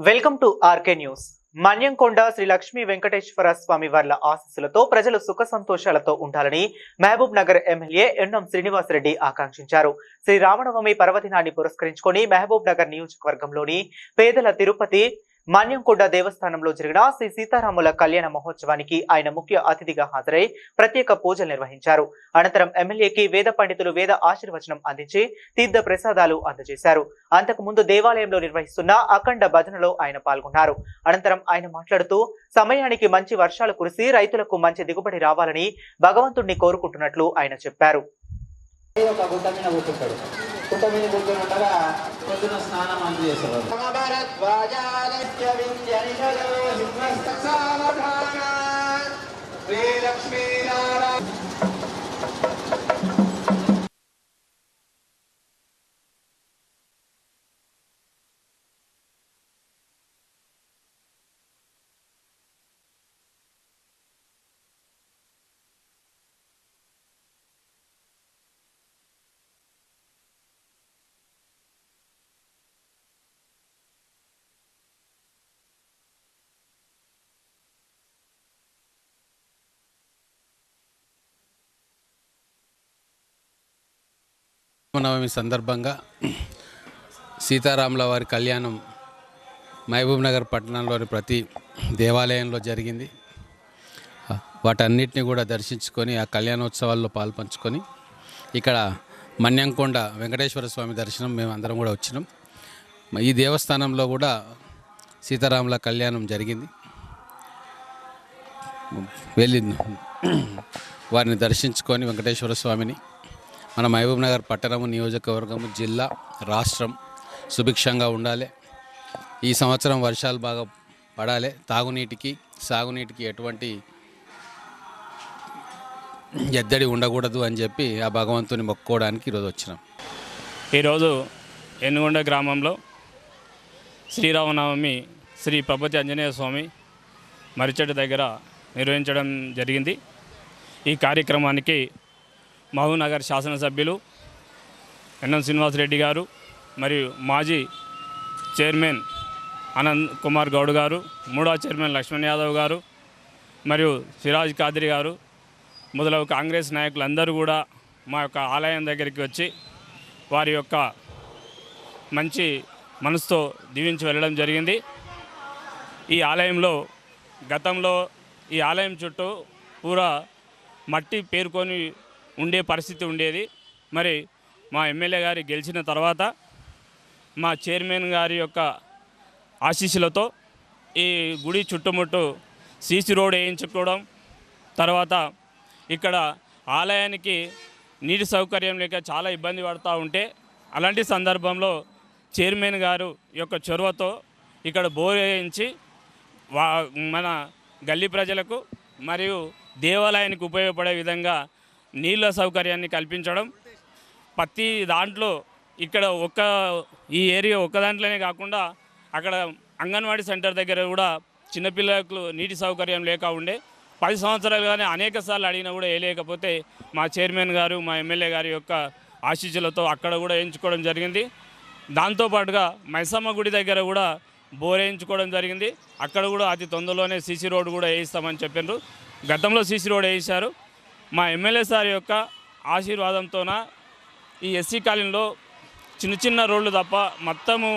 Welcome to RK news. Manyamkonda Shri Lakshmi Venkateswara స్వామి వార్ల ఆశీస్సులతో ప్రజలు సుఖ సంతోషాలతో ఉండాలని మహబూబ్ నగర్ ఎమ్మెల్యే ఎన్నం శ్రీనివాసరెడ్డి ఆకాంక్షించారు. శ్రీ రామనవమి పర్వదినాన్ని పురస్కరించుకొని మహబూబ్ నగర్ నియోజకవర్గంలోని పేదల తిరుపతి మన్యంకొండ దేవస్థానంలో జరిగిన శ్రీ సీతారాముల కళ్యాణ మహోత్సవానికి ఆయన ముఖ్య అతిథిగా హాజరై ప్రత్యేక పూజలు నిర్వహించారు. అనంతరం ఎమ్మెల్యేకి వేద పండితులు వేద ఆశీర్వచనం అందించి తీర్థ ప్రసాదాలు అందజేశారు. అంతకుముందు దేవాలయంలో నిర్వహిస్తున్న అఖండ భజనలో ఆయన పాల్గొన్నారు. అనంతరం ఆయన మాట్లాడుతూ సమయానికి మంచి వర్షాలు కురిసి రైతులకు మంచి దిగుబడి రావాలని భగవంతుణ్ణి కోరుకుంటున్నట్లు ఆయన చెప్పారు. పొద్దున స్నానం అంత చేసేవారు. నవమి సందర్భంగా సీతారాముల వారి కళ్యాణం మహబూబ్ నగర్ పట్టణంలోని ప్రతి దేవాలయంలో జరిగింది. వాటన్నిటిని కూడా దర్శించుకొని ఆ కళ్యాణోత్సవాల్లో పాల్పంచుకొని ఇక్కడ మన్యంకొండ వెంకటేశ్వర స్వామి దర్శనం మేము అందరం కూడా వచ్చినాం. ఈ దేవస్థానంలో కూడా సీతారాముల కళ్యాణం జరిగింది. వెళ్ళి వారిని దర్శించుకొని వెంకటేశ్వర స్వామిని మన మహబూబ్ నగర్ పట్టణము, నియోజకవర్గము, జిల్లా, రాష్ట్రం సుభిక్షంగా ఉండాలి. ఈ సంవత్సరం వర్షాలు బాగా పడాలి. తాగునీటికి సాగునీటికి ఎటువంటి ఎద్దడి ఉండకూడదు అని చెప్పి ఆ భగవంతుని మొక్కుకోవడానికి ఈరోజు వచ్చినాం. ఈరోజు ఎన్నుగొండ గ్రామంలో శ్రీరామనవమి శ్రీ పబ్బతి ఆంజనేయ స్వామి మరిచెట్టు దగ్గర నిర్వహించడం జరిగింది. ఈ కార్యక్రమానికి మహబూబ్ నగర్ శాసనసభ్యులు ఎన్ఎం శ్రీనివాసరెడ్డి గారు మరియు మాజీ చైర్మన్ అనంత్ కుమార్ గౌడ్ గారు, మూడవ చైర్మన్ లక్ష్మణ్ యాదవ్ గారు మరియు సిరాజ్ ఖాద్రి గారు మొదలగు కాంగ్రెస్ నాయకులందరూ కూడా మా యొక్క ఆలయం దగ్గరికి వచ్చి వారి యొక్క మంచి మనసుతో దీవించి వెళ్ళడం జరిగింది. ఈ ఆలయంలో గతంలో ఈ ఆలయం చుట్టూ పూరా మట్టి పేరుకొని ఉండే పరిస్థితి ఉండేది. మరి మా ఎమ్మెల్యే గారి గెలిచిన తర్వాత మా చైర్మన్ గారి యొక్క ఆశీస్సులతో ఈ గుడి చుట్టుముట్టు సీసీ రోడ్ వేయించుకోవడం, తర్వాత ఇక్కడ ఆలయానికి నీటి సౌకర్యం లేక చాలా ఇబ్బంది పడుతూ ఉంటే అలాంటి సందర్భంలో చైర్మన్ గారు యొక్క చొరవతో ఇక్కడ బోర్ వేయించి మన గల్లీ ప్రజలకు మరియు దేవాలయానికి ఉపయోగపడే విధంగా నీళ్ళ సౌకర్యాన్ని కల్పించడం. ప్రతి దాంట్లో ఇక్కడ ఈ ఏరియా ఒక్క దాంట్లోనే కాకుండా అక్కడ అంగన్వాడీ సెంటర్ దగ్గర కూడా చిన్నపిల్లలకు నీటి సౌకర్యం లేక ఉండే 10 సంవత్సరాలుగానే అనేక సార్లు అడిగినా కూడా వేయలేకపోతే మా చైర్మన్ గారు మా ఎమ్మెల్యే గారి యొక్క ఆశీస్సులతో అక్కడ కూడా వేయించుకోవడం జరిగింది. దాంతోపాటుగా మైసమ్మ గుడి దగ్గర కూడా బోర్ వేయించుకోవడం జరిగింది. అక్కడ కూడా అతి తొందరలోనే సీసీ రోడ్డు కూడా వేయిస్తామని చెప్పారు. గతంలో సీసీ రోడ్ వేయించారు. మా ఎమ్మెల్యే సార్ యొక్క ఆశీర్వాదంతోన ఈ ఎస్సీ కాలనీలో చిన్న చిన్న రోడ్లు తప్ప మొత్తము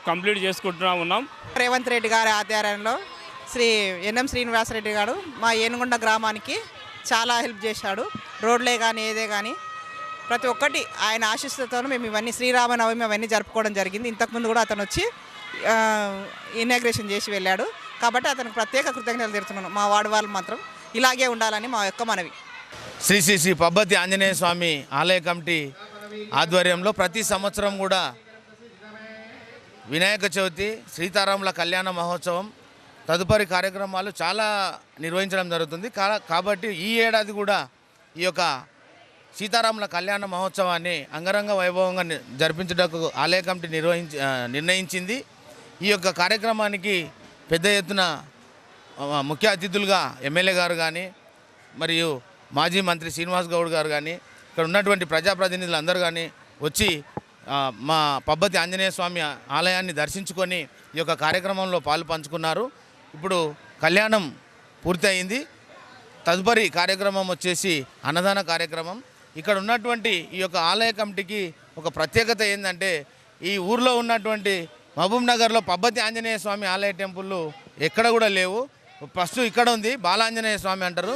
కంప్లీట్ చేసుకుంటున్నా ఉన్నాం. రేవంత్ రెడ్డి గారి ఆధ్వర్యంలో శ్రీ ఎన్ఎం శ్రీనివాసరెడ్డి గారు మా ఏనుగొండ గ్రామానికి చాలా హెల్ప్ చేశాడు. రోడ్లే కానీ ఏదే కానీ ప్రతి ఒక్కటి ఆయన ఆశీస్సులతోనూ మేము ఇవన్నీ శ్రీరామనవమి అవన్నీ జరుపుకోవడం జరిగింది. ఇంతకుముందు కూడా అతను వచ్చి ఇనాగ్రేషన్ చేసి వెళ్ళాడు. కాబట్టి అతనికి ప్రత్యేక కృతజ్ఞతలు తెలుపుతున్నాను. మా వార్డు వాళ్ళు మాత్రం ఇలాగే ఉండాలని మా యొక్క మనవి. శ్రీ శ్రీ శ్రీ పబ్బతి ఆంజనేయ స్వామి ఆలయ కమిటీ ఆధ్వర్యంలో ప్రతి సంవత్సరం కూడా వినాయక చవితి, సీతారాముల కళ్యాణ మహోత్సవం తదుపరి కార్యక్రమాలు చాలా నిర్వహించడం జరుగుతుంది. కాబట్టి ఈ ఏడాది కూడా ఈ యొక్క సీతారాముల కళ్యాణ మహోత్సవాన్ని అంగరంగ వైభవంగా జరిపించడానికి ఆలయ కమిటీ నిర్ణయించింది. ఈ యొక్క కార్యక్రమానికి పెద్ద ఎత్తున ముఖ్య అతిథులుగా ఎమ్మెల్యే గారు కానీ మరియు మాజీ మంత్రి శ్రీనివాస్ గౌడ్ గారు కానీ ఇక్కడ ఉన్నటువంటి ప్రజాప్రతినిధులు అందరూ కానీ వచ్చి మా పబ్బతి ఆంజనేయ స్వామి ఆలయాన్ని దర్శించుకొని ఈ యొక్క కార్యక్రమంలో పాలు పంచుకున్నారు. ఇప్పుడు కళ్యాణం పూర్తి అయింది. తదుపరి కార్యక్రమం వచ్చేసి అన్నదాన కార్యక్రమం. ఇక్కడ ఉన్నటువంటి ఈ యొక్క ఆలయ కమిటీకి ఒక ప్రత్యేకత ఏంటంటే ఈ ఊర్లో ఉన్నటువంటి మహబూబ్ నగర్లో పబ్బతి ఆంజనేయ స్వామి ఆలయ టెంపుల్ ఎక్కడ కూడా లేవు. ఫస్ట్ ఇక్కడ ఉంది, బాలాంజనేయ స్వామి అంటారు.